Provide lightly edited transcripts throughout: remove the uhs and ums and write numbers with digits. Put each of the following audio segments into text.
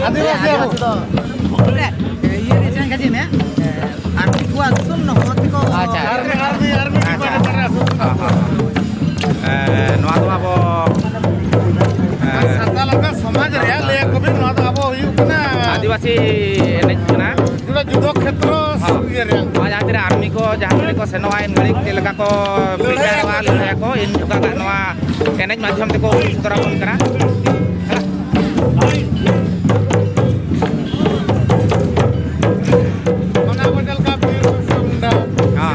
Adivasi abu. Iya di sana kaji nih. Army gua sun no hoti ko. Army di pada para. Noa to abo Santalan समाज रे ले कबे न तो अब यू कना आदिवासी एनेज कना जुड़ा जुदो क्षेत्र ये रे जहाँ तेरे आर्मी को जहाँ को सेनवा इन घड़ी के लगा को प्रिपेयर वा लहे को इन जुगा का नवा एनेज माध्यम ते को तरह बन करा मना बदल का पीर सुंदा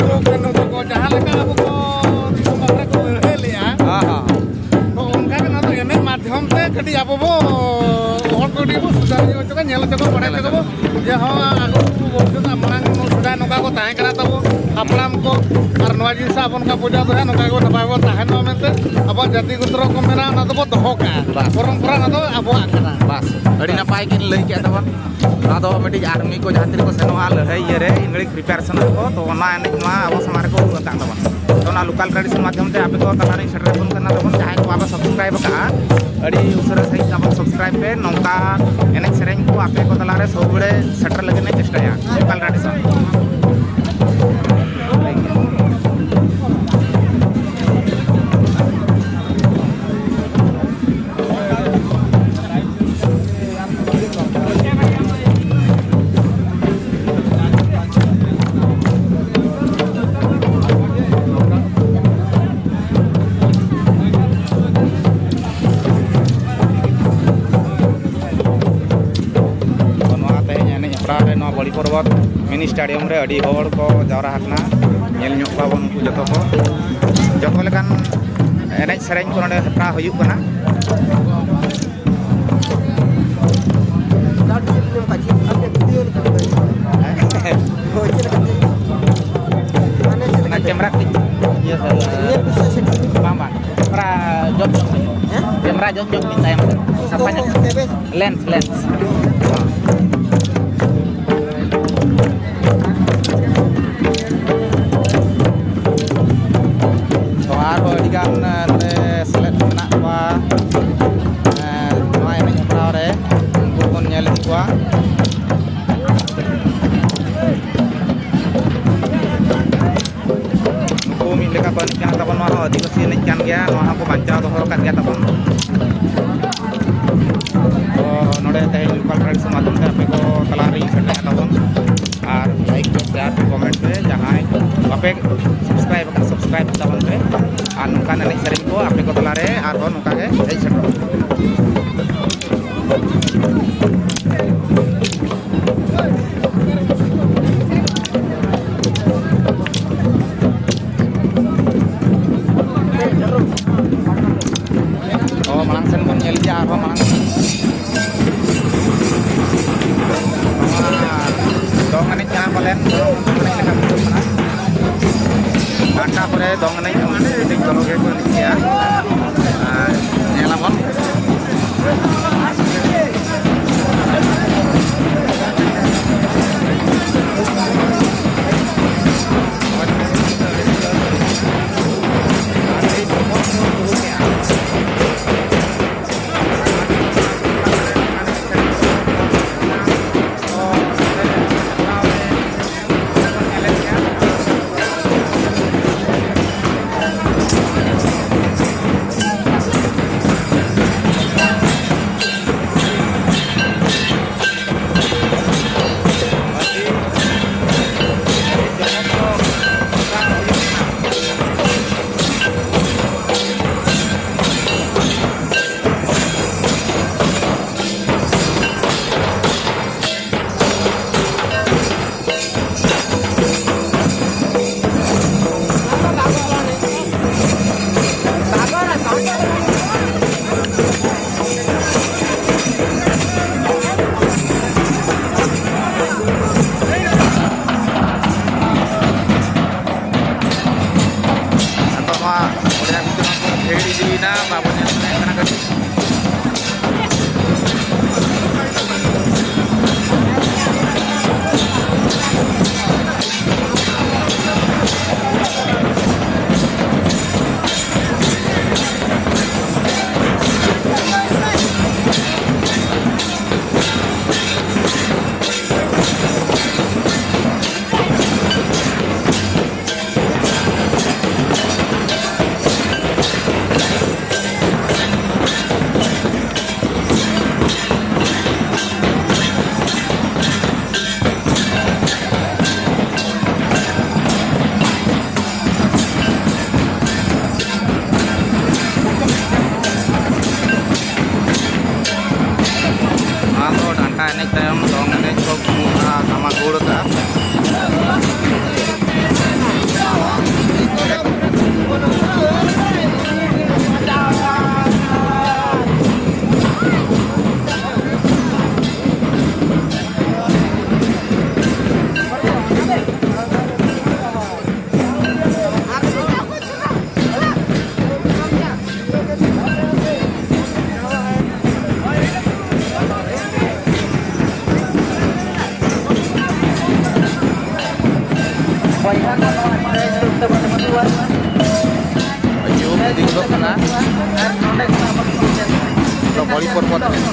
तो कनो तो को जहाँ लगा अब को समाज को ले लिया हां हां तो उनका के ना तो एनेज माध्यम ते कटी अब वो और को दी सुधार जो का नेल तो पड़े तो जे हां आगु बोलतो मांग सुधार नका को ताहे करा तो अपलाम को और नवा जी साहब उनका पूजा तो है नका को नबा को ताहे न मेनते अब जाति गोत्र को मेरा ना तो दोहो का परंपरा ना तो अब आकरा बस अड़ी नपाय किन लई के तबन ना तो मिटी आर्मी को जहाँ तेरे को सेनवा लहे ये रे इन घड़ी प्रिपरेशन को तो ना एनेज ना अब समार को का तबन तो ना लोकल ट्रेडिशन माध्यम ते आपे को तलारी सेटर बन करना तबन जहाँ को आप सब्सक्राइब का अड़ी उसरा सही आप सब्सक्राइब पे नौका एनेज सेरेंज को आपे को तलारे सब बड़े सेटर लगे ने चेष्टा या लोकल ट्रेडिशन बड़ी पर्वत मिनी स्टेडियम रे अड़ी होड़ को जावरा हकना नेल ᱧᱚᱜ पावन उनको जतो को जतो लेकान एनेज सेरेंज को नडे हपरा हुयुग कना कैमरा ये बाबा para jog kamera jog minta yang sapanya lens kan selet kena apa nua ini nyepra re ukur kon nyelin gua nuku min leka kon kan tapon mah di mesin ikan ya nua aku baca to horokat ya tapon to node teh lokal tradisi matum te ape ko talari sete tapon ar like share comment pe jahai ape subscribe tapon pe আর নৌকা নেই সেরিং को আপনি কত লারে আর নৌকা কে এই ছোট ও মালাং সেন কোন নেলি যা আর মালাং dong ini jangan kalian Kakak pare dong naik, ting kalau kayak gini ya, nyelamon. Marando danta enek tayong dong enek ko kumuna sama guru ta. Ayub dinggo kana. To boli pot terus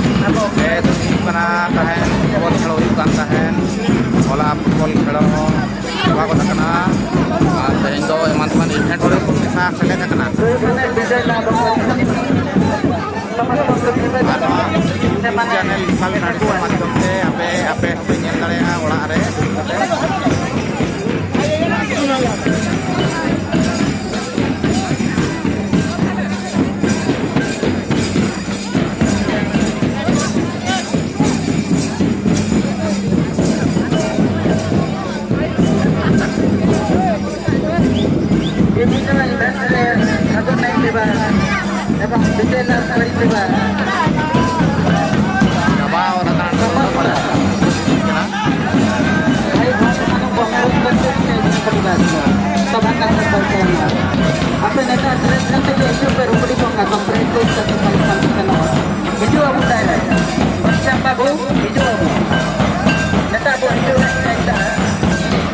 kana tahen bol khelo kan tahen bola bol khelo ba ko kana tahen do teman-teman event ore ko bisa selek kana channel lokal radio madhyam te ape nyel dareya orak re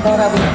Hijau,